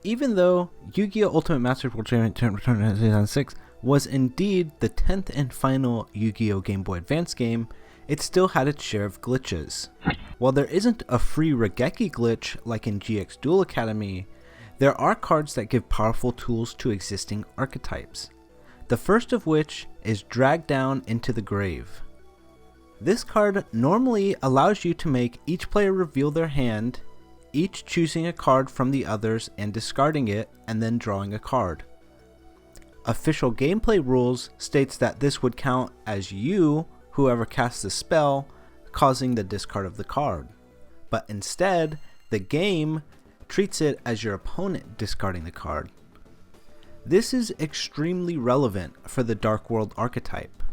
Even though Yu-Gi-Oh! Ultimate Masters World Championship 2006 was indeed the 10th and final Yu-Gi-Oh! Game Boy Advance game, it still had its share of glitches. While there isn't a free Regeki glitch like in GX Duel Academy, there are cards that give powerful tools to existing archetypes. The first of which is Drag Down into the Grave. This card normally allows you to make each player reveal their hand, each choosing a card from the others and discarding it, and then drawing a card. Official gameplay rules states that this would count as you, whoever casts the spell, causing the discard of the card. But instead, the game treats it as your opponent discarding the card. This is extremely relevant for the Dark World archetype.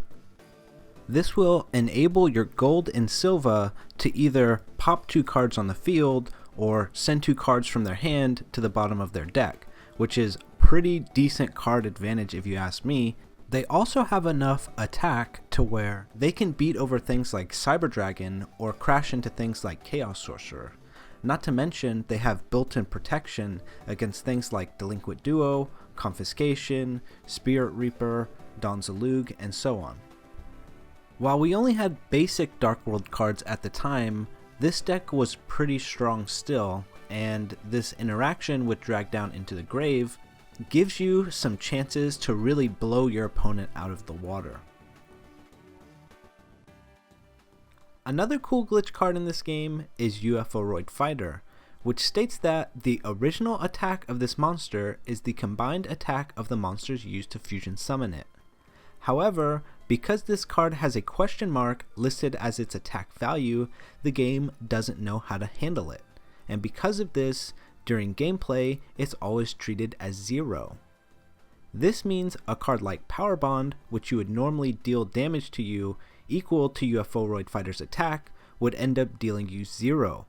This will enable your gold and silver to either pop 2 cards on the field or send 2 cards from their hand to the bottom of their deck, which is pretty decent card advantage if you ask me. They also have enough attack to where they can beat over things like Cyber Dragon or crash into things like Chaos Sorcerer. Not to mention they have built-in protection against things like Delinquent Duo, Confiscation, Spirit Reaper, Don Zalug, and so on. While we only had basic Dark World cards at the time, this deck was pretty strong still, and this interaction with Drag Down into the Grave gives you some chances to really blow your opponent out of the water. Another cool glitch card in this game is UFOroid Fighter, which states that the original attack of this monster is the combined attack of the monsters used to fusion summon it. However, because this card has a question mark listed as its attack value, the game doesn't know how to handle it, and because of this, during gameplay, it's always treated as 0. This means a card like Power Bond, which you would normally deal damage to you equal to UFOroid Fighter's attack, would end up dealing you 0.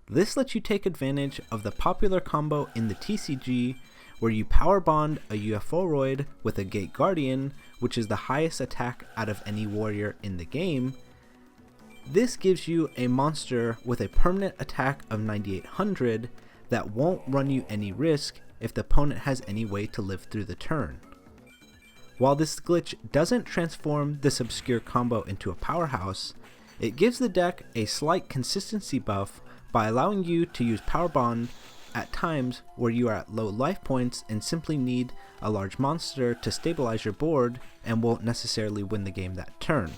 This lets you take advantage of the popular combo in the TCG where you Power Bond a UFOroid with a Gate Guardian, which is the highest attack out of any warrior in the game. This gives you a monster with a permanent attack of 9800 that won't run you any risk if the opponent has any way to live through the turn. While this glitch doesn't transform this obscure combo into a powerhouse, it gives the deck a slight consistency buff by allowing you to use Power Bond at times where you are at low life points and simply need a large monster to stabilize your board and won't necessarily win the game that turn.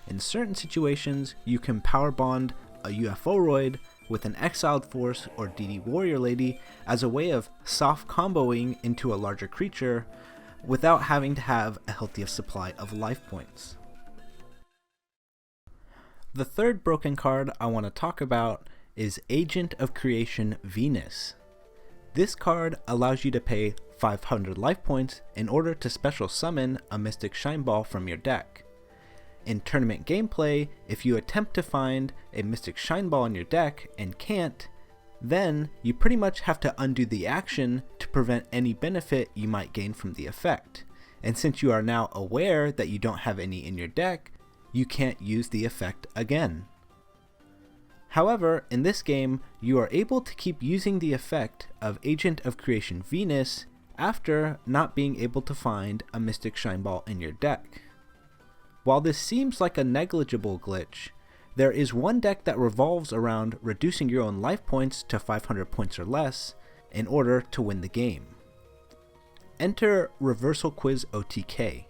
In certain situations, you can Power Bond a UFOroid with an Exiled Force or DD Warrior Lady as a way of soft comboing into a larger creature without having to have a healthy supply of life points. The third broken card I want to talk about is Agent of Creation Venus. This card allows you to pay 500 life points in order to special summon a Mystic Shine Ball from your deck. In tournament gameplay, if you attempt to find a Mystic Shine Ball in your deck and can't, then you pretty much have to undo the action to prevent any benefit you might gain from the effect. And since you are now aware that you don't have any in your deck, you can't use the effect again. However, in this game, you are able to keep using the effect of Agent of Creation Venus after not being able to find a Mystic Shine Ball in your deck. While this seems like a negligible glitch, there is one deck that revolves around reducing your own life points to 500 points or less in order to win the game. Enter Reversal Quiz OTK.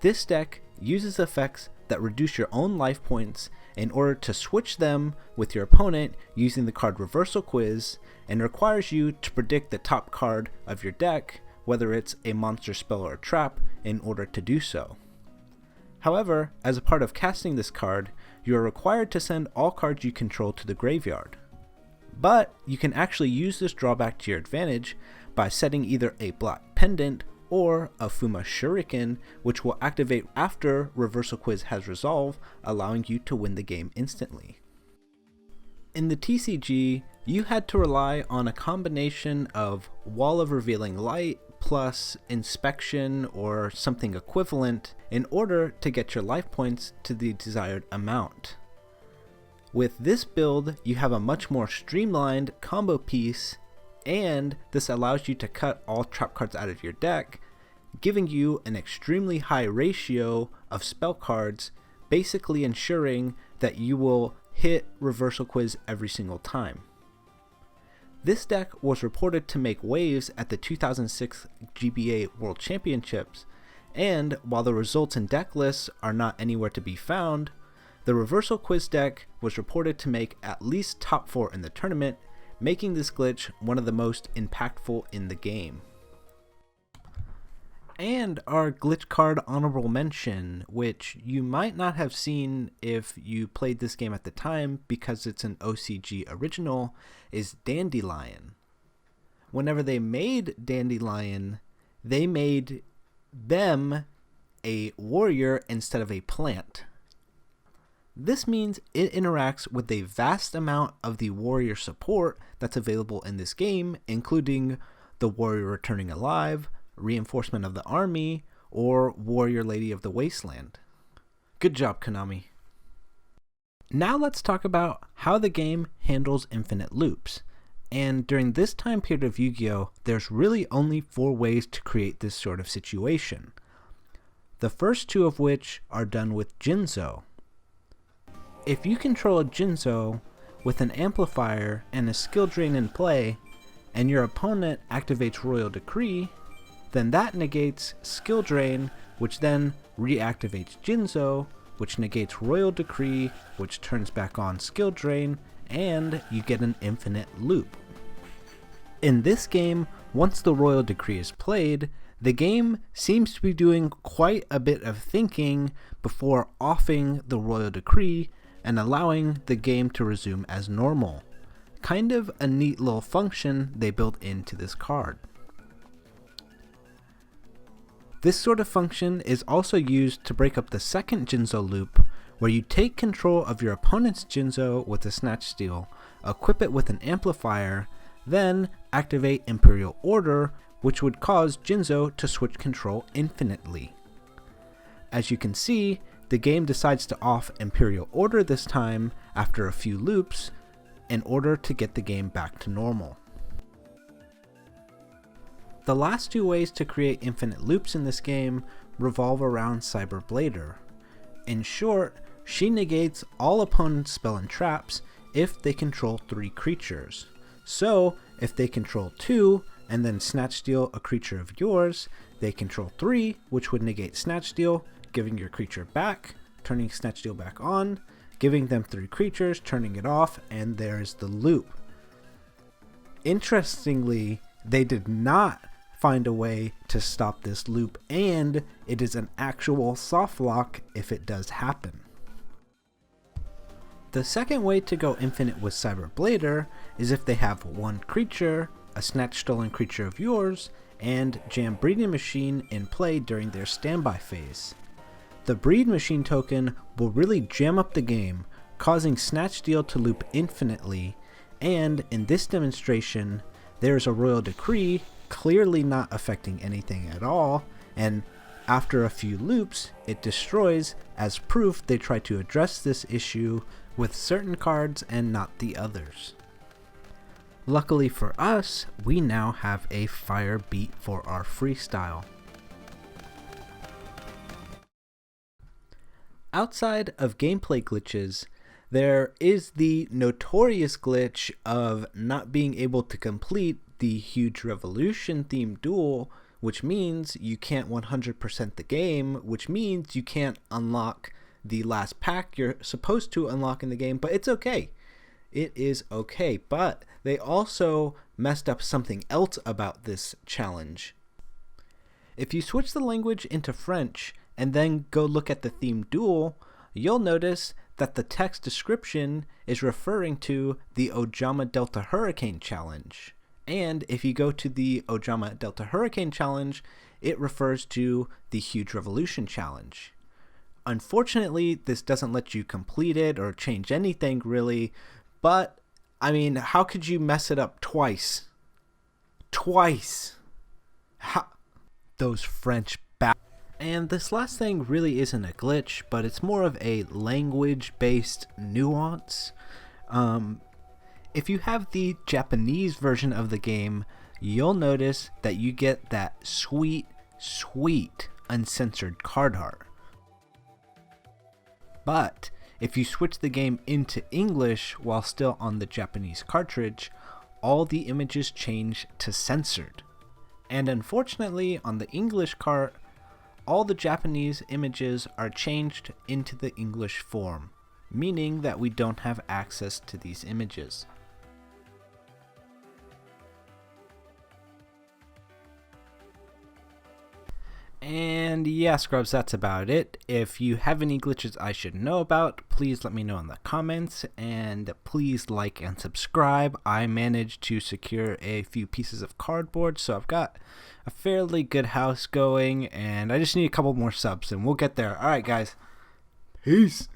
This deck uses effects that reduce your own life points in order to switch them with your opponent using the card Reversal Quiz, and requires you to predict the top card of your deck, whether it's a monster, spell, or a trap, in order to do so. However, as a part of casting this card, you are required to send all cards you control to the graveyard. But you can actually use this drawback to your advantage by setting either a Black Pendant or a Fuma Shuriken, which will activate after Reversal Quiz has resolved, allowing you to win the game instantly. In the TCG, you had to rely on a combination of Wall of Revealing Light plus Inspection or something equivalent in order to get your life points to the desired amount. With this build, you have a much more streamlined combo piece and this allows you to cut all trap cards out of your deck, giving you an extremely high ratio of spell cards, basically ensuring that you will hit Reversal Quiz every single time. This deck was reported to make waves at the 2006 GBA World Championships, and while the results and deck lists are not anywhere to be found, the Reversal Quiz deck was reported to make at least top 4 in the tournament, making this glitch one of the most impactful in the game. And our glitch card honorable mention, which you might not have seen if you played this game at the time because it's an OCG original, is Dandelion. Whenever they made Dandelion, they made them a warrior instead of a plant. This means it interacts with a vast amount of the warrior support that's available in this game, including the warrior returning alive, reinforcement of the army, or warrior lady of the wasteland. Good job, Konami. Now let's talk about how the game handles infinite loops. And during this time period of Yu-Gi-Oh, there's really only 4 ways to create this sort of situation. The first 2 of which are done with Jinzo. If you control a Jinzo with an amplifier and a skill drain in play, and your opponent activates Royal Decree, then that negates skill drain, which then reactivates Jinzo, which negates Royal Decree, which turns back on skill drain, and you get an infinite loop. In this game, once the Royal Decree is played, the game seems to be doing quite a bit of thinking before offing the Royal Decree and allowing the game to resume as normal. Kind of a neat little function they built into this card. This sort of function is also used to break up the second Jinzo loop, where you take control of your opponent's Jinzo with a Snatch Steal, equip it with an amplifier, then activate Imperial Order, which would cause Jinzo to switch control infinitely. As you can see, the game decides to off Imperial Order this time after a few loops in order to get the game back to normal. The last 2 ways to create infinite loops in this game revolve around Cyberblader. In short, she negates all opponents' spell and traps if they control 3 creatures. So, if they control 2 and then Snatch Steal a creature of yours, they control 3, which would negate Snatch Steal, giving your creature back, turning Snatch Steal back on, giving them 3 creatures, turning it off, and there's the loop. Interestingly, they did not find a way to stop this loop, and it is an actual soft lock if it does happen. The second way to go infinite with Cyberblader is if they have 1 creature, a Snatch Stolen creature of yours, and Jam Breeding Machine in play during their standby phase. The Breed Machine token will really jam up the game, causing Snatch Steal to loop infinitely, and in this demonstration, there is a Royal Decree clearly not affecting anything at all, and after a few loops, it destroys as proof they try to address this issue with certain cards and not the others. Luckily for us, we now have a fire beat for our freestyle. Outside of gameplay glitches, there is the notorious glitch of not being able to complete the Huge Revolution themed duel, which means you can't 100% the game, which means you can't unlock the last pack you're supposed to unlock in the game, but it's okay. It is okay, but they also messed up something else about this challenge. If you switch the language into French and then go look at the themed duel, you'll notice that the text description is referring to the Ojama Delta Hurricane Challenge. And if you go to the Ojama Delta Hurricane Challenge, it refers to the Huge Revolution Challenge. Unfortunately, this doesn't let you complete it or change anything really, but I mean, how could you mess it up twice? Twice! Those French And this last thing really isn't a glitch, but it's more of a language-based nuance. If you have the Japanese version of the game, you'll notice that you get that sweet, sweet uncensored card art. But if you switch the game into English while still on the Japanese cartridge, all the images change to censored. And unfortunately, on the English cart, all the Japanese images are changed into the English form, meaning that we don't have access to these images. And yeah, Scrubs, that's about it. If you have any glitches I should know about, please let me know in the comments, and please like and subscribe. I managed to secure a few pieces of cardboard, so I've got a fairly good house going, and I just need a couple more subs, and we'll get there. Alright guys, peace!